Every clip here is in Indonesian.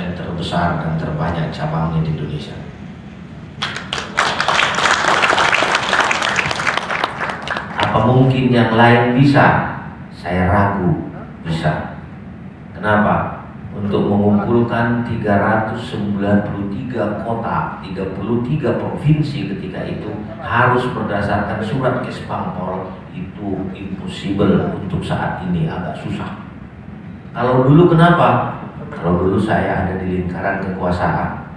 yang terbesar dan terbanyak cabangnya di Indonesia. Apa mungkin yang lain bisa? Saya ragu bisa. Kenapa? Untuk mengumpulkan 393 kota, 33 provinsi ketika itu harus berdasarkan surat Kesbangpol, itu impossible untuk saat ini, agak susah. Kalau dulu kenapa? Kalau dulu saya ada di lingkaran kekuasaan,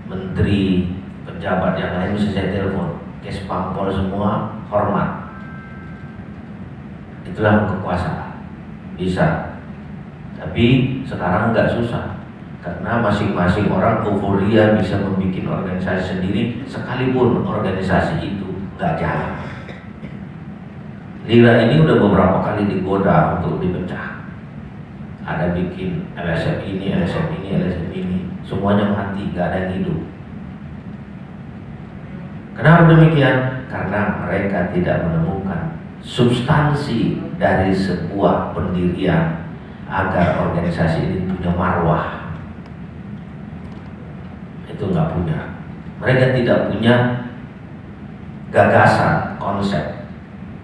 menteri, pejabat yang lain bisa saya telepon, Kesbangpol semua hormat. Itulah kekuasaan, bisa. Tapi sekarang nggak susah, karena masing-masing orang euforia bisa membuat organisasi sendiri, sekalipun organisasi itu nggak jalan. Lira ini udah beberapa kali digoda untuk dipecah. Ada bikin LSM ini, LSM ini, LSM ini, semuanya mati, nggak ada yang hidup. Kenapa demikian? Karena mereka tidak menemukan substansi dari sebuah pendirian agar organisasi ini punya marwah. Itu nggak punya. Mereka tidak punya gagasan, konsep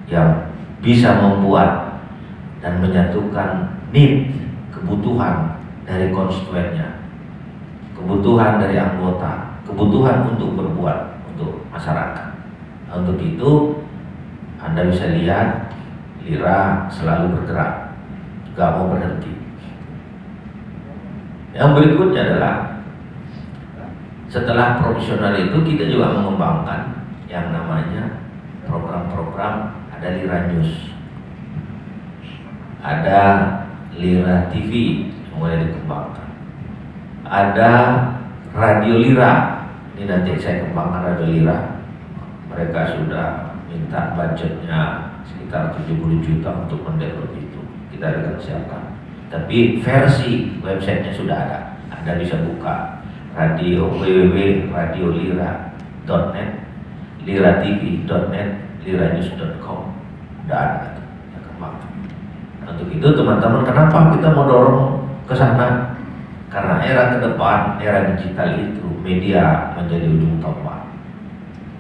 yang bisa membuat dan menyatukan need, kebutuhan dari konstituennya, kebutuhan dari anggota, kebutuhan untuk berbuat untuk masyarakat. Untuk itu Anda bisa lihat Lira selalu bergerak, gak mau berhenti. Yang berikutnya adalah setelah profesional itu kita juga mengembangkan yang namanya program-program. Ada Lira News, ada Lira TV yang mulai dikembangkan, ada Radio Lira. Ini nanti saya kembangkan Radio Lira. Mereka sudah minta budgetnya sekitar 70 juta untuk mendevelop itu. Kita akan siapkan. Tapi versi websitenya sudah ada. Anda bisa buka radio www.radiolira.net, liratv.net, liranews.com. Udah ada. Untuk itu teman-teman, kenapa kita mau dorong ke sana? Karena era ke depan, era digital itu media menjadi ujung tombak.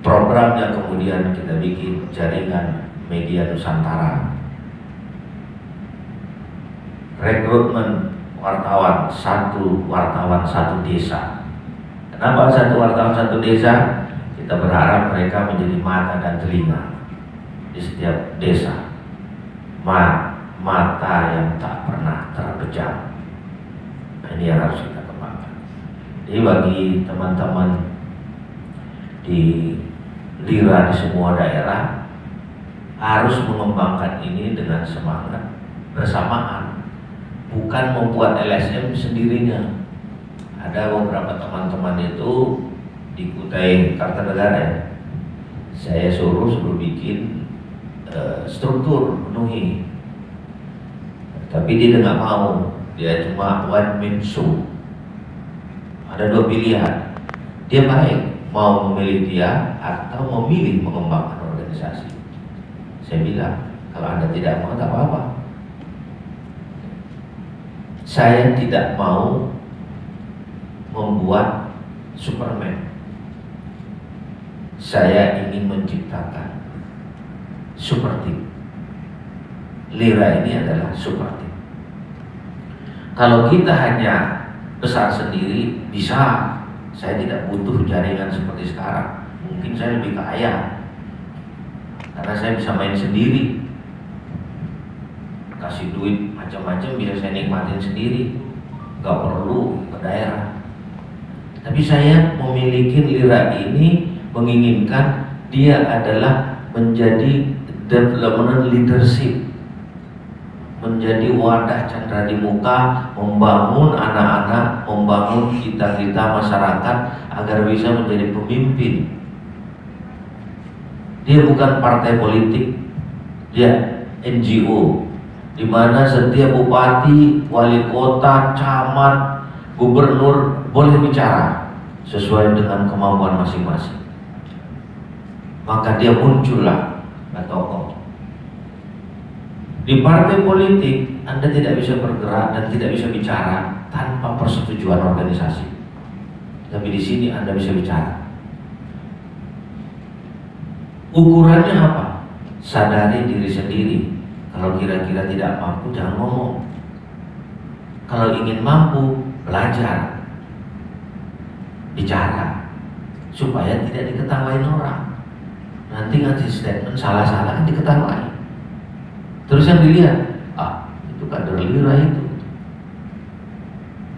Programnya kemudian kita bikin jaringan media Nusantara. Rekrutmen wartawan satu desa. Kenapa satu wartawan satu desa? Kita berharap mereka menjadi mata dan telinga di setiap desa. Mata yang tak pernah terpejam. Ini yang harus kita kembangkan. Jadi bagi teman-teman di Lira di semua daerah harus mengembangkan ini dengan semangat bersamaan, bukan membuat LSM sendirinya. Ada beberapa teman-teman itu di Kutai Kartanegara ya, saya suruh bikin struktur penuhi, tapi dia nggak mau. Dia cuma one man show. Ada dua pilihan. Dia baik mau memilih dia atau memilih mengembangkan organisasi. Saya bilang, kalau Anda tidak mau, tak apa-apa. Saya tidak mau membuat Superman. Saya ingin menciptakan super team. Lira ini adalah super team. Kalau kita hanya besar sendiri, bisa. Saya tidak butuh jaringan seperti sekarang. Mungkin saya lebih kaya karena saya bisa main sendiri. Kasih duit macam-macam bisa saya nikmatin sendiri, gak perlu ke daerah. Tapi saya memiliki Lira ini, menginginkan dia adalah menjadi development leadership, menjadi wadah candra di muka, membangun anak-anak, membangun kita-kita masyarakat agar bisa menjadi pemimpin. Dia bukan partai politik, dia NGO, di mana setiap bupati, wali kota, camat, gubernur boleh bicara sesuai dengan kemampuan masing-masing. Maka dia muncullah tokoh. Di partai politik Anda tidak bisa bergerak dan tidak bisa bicara tanpa persetujuan organisasi. Tapi di sini Anda bisa bicara. Ukurannya apa? Sadari diri sendiri. Kalau kira-kira tidak mampu, jangan ngomong. Kalau ingin mampu, belajar, bicara, supaya tidak diketawain orang. Nanti ngasih statement salah-salah kan diketawain. Terus yang dilihat, itu kader lira itu.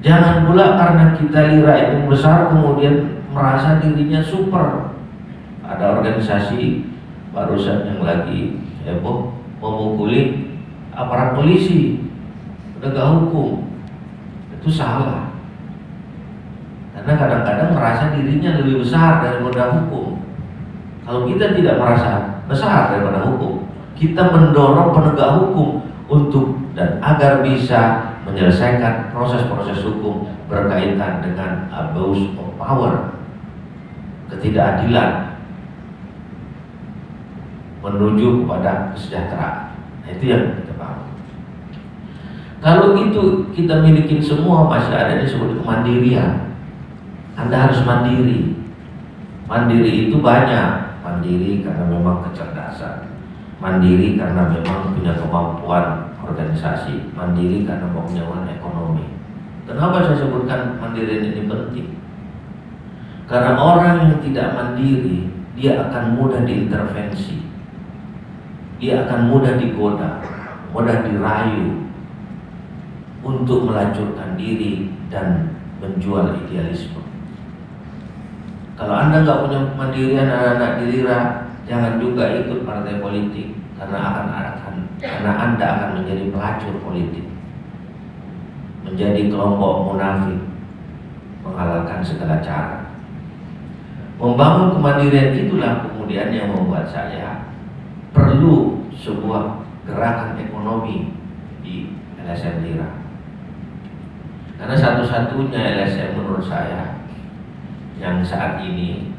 Jangan pula karena kita lira itu besar kemudian merasa dirinya super. Ada organisasi barusan yang lagi heboh memukuli aparat polisi, penegak hukum. Itu salah. Karena kadang-kadang merasa dirinya lebih besar daripada hukum. Kalau kita tidak merasa besar daripada hukum, kita mendorong penegak hukum untuk dan agar bisa menyelesaikan proses-proses hukum berkaitan dengan abuse of power, ketidakadilan, menuju kepada kesejahteraan. Nah, itu yang kita paham. Kalau itu kita miliki semua, masih ada yang disebut kemandirian. Anda harus mandiri. Mandiri itu banyak. Mandiri karena memang kecerdasan, mandiri karena memang punya kemampuan organisasi, mandiri karena kemampuan ekonomi. Kenapa saya sebutkan mandiri ini penting? Karena orang yang tidak mandiri, dia akan mudah diintervensi, dia akan mudah digoda, mudah dirayu untuk melacurkan diri dan menjual idealisme. Kalau Anda nggak punya kemandirian, anak-anak dilira, jangan juga ikut partai politik karena Anda akan menjadi pelacur politik, menjadi kelompok munafik, menghalalkan segala cara. Membangun kemandirian itulah kemudian yang membuat saya perlu sebuah gerakan ekonomi di LSM Lira. Karena satu-satunya LSM menurut saya yang saat ini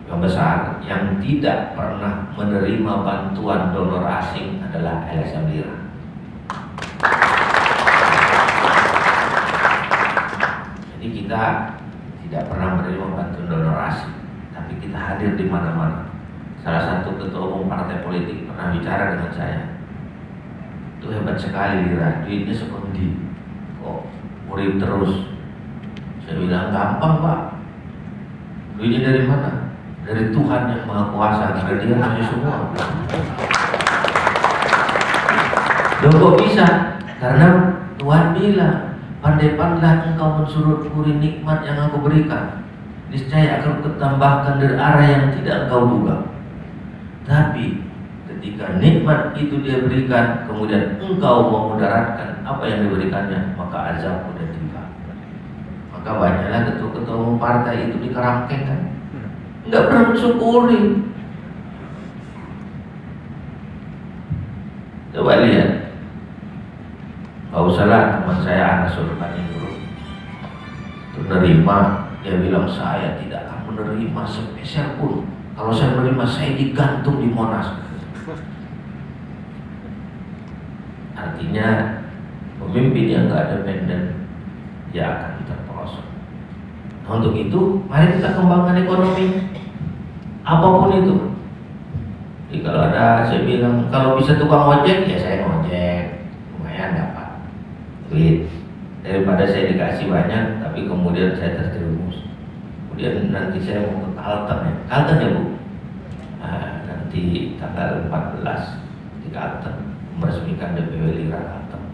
yang besar yang tidak pernah menerima bantuan donor asing adalah LSM Lira. Jadi kita tidak pernah menerima bantuan donor asing, tapi kita hadir di mana-mana. Salah satu ketua umum partai politik pernah bicara dengan saya, itu hebat sekali Lira, duitnya seperti kok murid terus. Saya bilang gampang Pak. Duitnya dari mana? Dari Tuhan yang Maha Kuasa, karena Dia ngasih semua. Loh kok bisa? Karena Tuhan bilang, pandai-pandailah engkau mensyukuri nikmat yang aku berikan, niscaya akan kutambahkan dari arah yang tidak engkau duga. Tapi ketika nikmat itu Dia berikan, kemudian engkau memudaratkan apa yang diberikannya, maka azab udah tiba. Maka banyaklah ketua-ketua umum partai itu dikerangkeng kan, nggak pernah mensyukuri. Coba lihat, nggak usahlah teman saya Anas Urbaningrum itu menerima, dia bilang saya tidak akan menerima sepeser pun. Kalau saya menerima, saya digantung di Monas. Artinya pemimpin yang nggak independen, dia akan terperosok. Nah, untuk itu, mari kita kembangkan ekonomi, apapun itu. Jadi kalau ada, saya bilang kalau bisa tukang ojek, ya saya ngojek, lumayan dapat duit. Daripada saya dikasih banyak, tapi kemudian saya terjerumus. Kemudian nanti saya mau ke Kalteng ya Bu. Nah, nanti tanggal 14 di Kalteng meresmikan DPW Lira Kalteng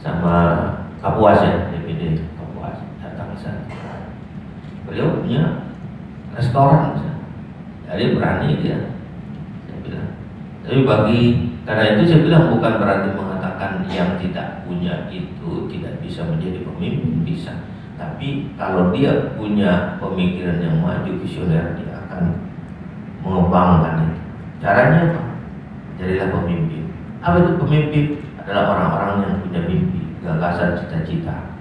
sama Kapuas ya, DPD Kapuas datang ke sana. Beliau punya restoran, jadi berani dia. Saya bilang. Tapi karena itu saya bilang bukan berarti mengatakan yang tidak punya itu tidak bisa menjadi pemimpin, bisa. Tapi kalau dia punya pemikiran yang maju, visioner, dia akan mengembangkan itu. Caranya apa? Jadilah pemimpin. Apa itu pemimpin? Adalah orang-orang yang punya mimpi, gagasan, cita-cita,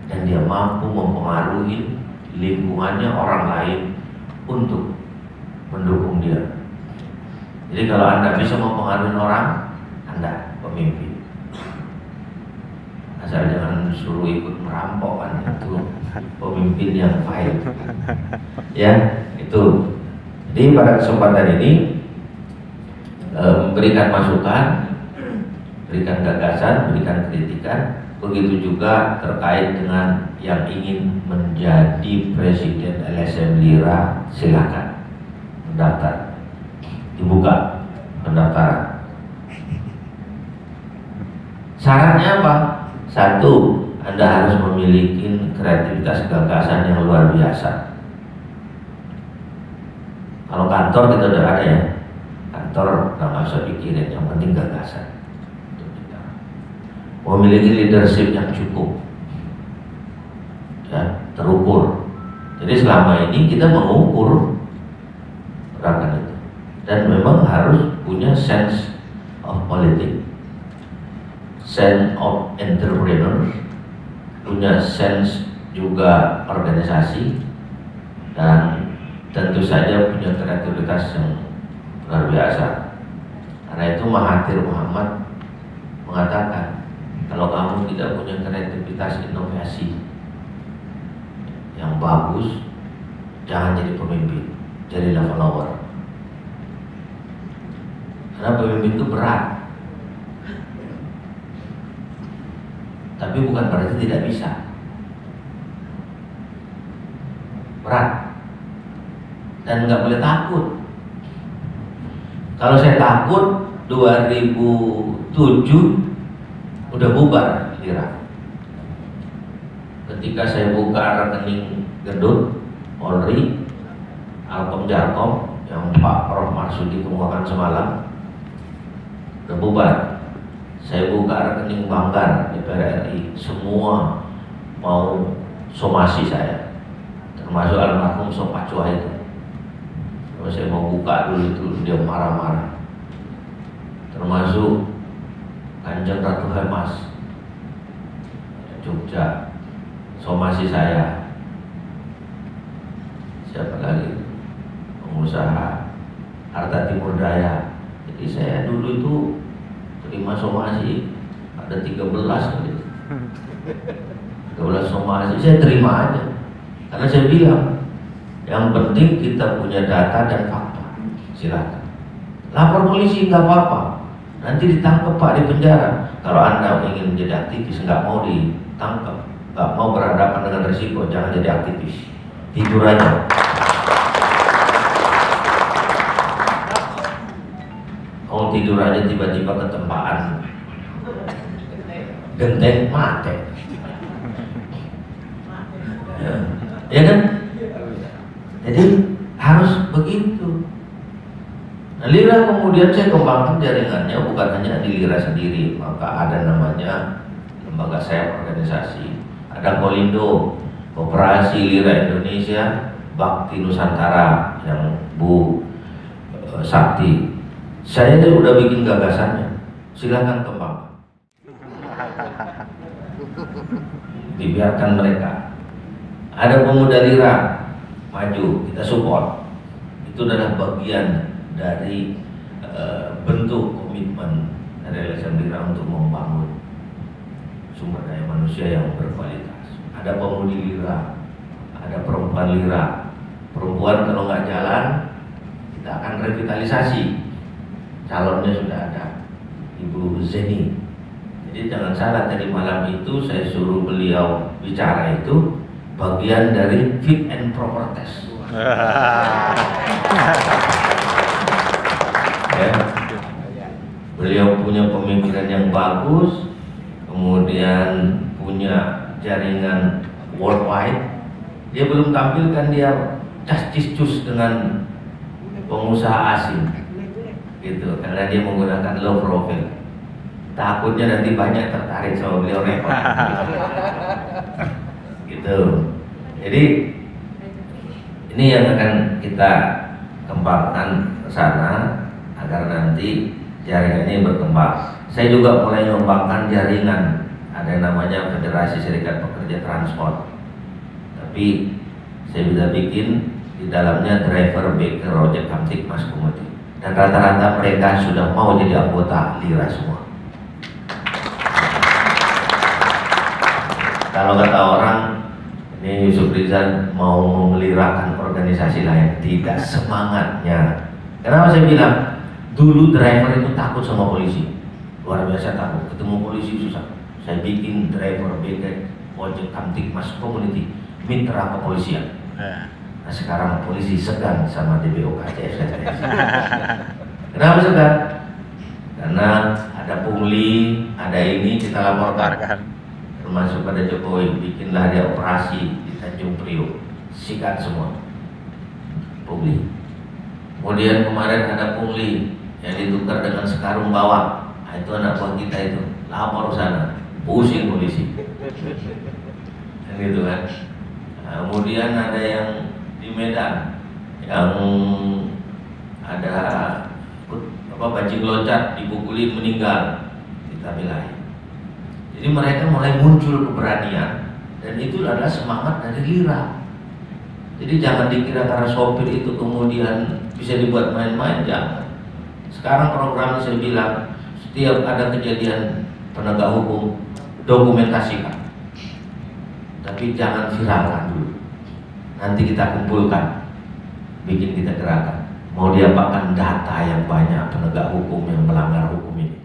dan dia mampu mempengaruhi lingkungannya, orang lain untuk mendukung dia. Jadi kalau Anda bisa mempengaruhi orang, Anda pemimpin. Nah, asal jangan suruh ikut merampok kan, itu pemimpin yang baik. Ya, itu. Jadi pada kesempatan ini memberikan masukan, berikan gagasan, berikan kritikan. Begitu juga terkait dengan yang ingin menjadi presiden LSM Lira, silakan mendaftar, dibuka pendaftaran. Syaratnya apa? Satu, Anda harus memiliki kreativitas gagasan yang luar biasa. Kalau kantor kita udah ada ya, kantor nggak usah pikirin, yang penting gagasan. Memiliki leadership yang cukup, ya, terukur. Jadi selama ini kita mengukur gerakan itu, dan memang harus punya sense of politics, sense of entrepreneur, punya sense juga organisasi, dan tentu saja punya kreativitas yang luar biasa. Karena itu Mahathir Muhammad mengatakan, kalau kamu tidak punya kreativitas inovasi yang bagus, jangan jadi pemimpin, jadilah follower. Karena pemimpin itu berat, tapi bukan berarti tidak bisa. Berat dan nggak boleh takut. Kalau saya takut, 2007 udah bubar Lira. Ketika saya buka rekening gendut Polri, Alkom Jarkom yang Pak Prof Marsudi kemukakan semalam, udah bubar. Saya buka rekening Banggar DPR RI, semua mau somasi saya, termasuk almarhum Sopacua itu. Kalau saya mau buka dulu itu dia marah-marah, termasuk Kanjeng Ratu Hemas Jogja, somasi saya. Siapa lagi? Pengusaha Harta Timur Daya. Jadi saya dulu itu terima somasi ada 13 kali. 13 somasi saya terima aja. Karena saya bilang, yang penting kita punya data dan fakta. Silakan. Lapor polisi nggak apa-apa. Nanti ditangkap Pak di penjara. Kalau Anda ingin menjadi aktivis, nggak mau ditangkap, nggak mau berhadapan dengan risiko, jangan jadi aktivis. Tidur aja. Kalau tidur aja tiba-tiba ketempaan genteng mati. Ya kan? Jadi harus begitu. Nah, Lira kemudian saya kembangkan jaringannya bukan hanya di Lira sendiri, maka ada namanya lembaga sayap organisasi, ada Kolindo, Koperasi Lira Indonesia, Bakti Nusantara yang Bu Sakti. Saya itu udah bikin gagasannya, silakan kembangkan. Dibiarkan mereka. Ada pemuda Lira maju, kita support. Itu adalah bagian dari bentuk komitmen dari LSM Lira untuk membangun sumber daya manusia yang berkualitas. Ada pemudi Lira, ada perempuan Lira. Perempuan kalau nggak jalan, kita akan revitalisasi. Calonnya sudah ada, Ibu Zeni. Jadi jangan salah, tadi malam itu saya suruh beliau bicara itu bagian dari fit and proper test. Ya. Beliau punya pemikiran yang bagus, kemudian punya jaringan worldwide. Dia belum tampilkan dia cas-cis-cus dengan pengusaha asing, gitu, karena dia menggunakan low profile. Takutnya nanti banyak tertarik sama beliau, repot. Gitu. Jadi ini yang akan kita kembangkan ke sana agar nanti jaringan ini berkembang. Saya juga mulai mengembangkan jaringan, ada yang namanya Federasi Serikat Pekerja Transport. Tapi saya bisa bikin di dalamnya driver, baker, ojek, kamtip, mas komoditi. Dan rata-rata mereka sudah mau jadi anggota Lira semua. Kalau kata orang, ini Yusuf Rizal mau memeliharakan organisasi lain, tidak semangatnya. Kenapa saya bilang? Dulu driver itu takut sama polisi, luar biasa takut. Ketemu polisi susah. Saya bikin driver BK Ojek Kamtipmas Community mitra kepolisian. Nah sekarang polisi segan sama DBOK CSSS. Kenapa segan? Karena ada pungli, ada ini kita laporkan. Termasuk pada Jokowi, bikinlah dia operasi di Tanjung Priok, sikat semua pungli. Kemudian kemarin ada pungli yang ditukar dengan sekarung bawang. Nah, itu anak buah kita itu lapor sana, pusing polisi. Dan gitu kan. Nah, kemudian ada yang di Medan yang ada bajing loncat dipukulin meninggal, kita belain. Jadi mereka mulai muncul keberanian, dan itu adalah semangat dari Lira. Jadi jangan dikira karena sopir itu kemudian bisa dibuat main-main, jangan. Sekarang programnya saya bilang, setiap ada kejadian penegak hukum, dokumentasikan. Tapi jangan viralkan dulu. Nanti kita kumpulkan, bikin kita gerakan. Mau diapakan data yang banyak penegak hukum yang melanggar hukum ini.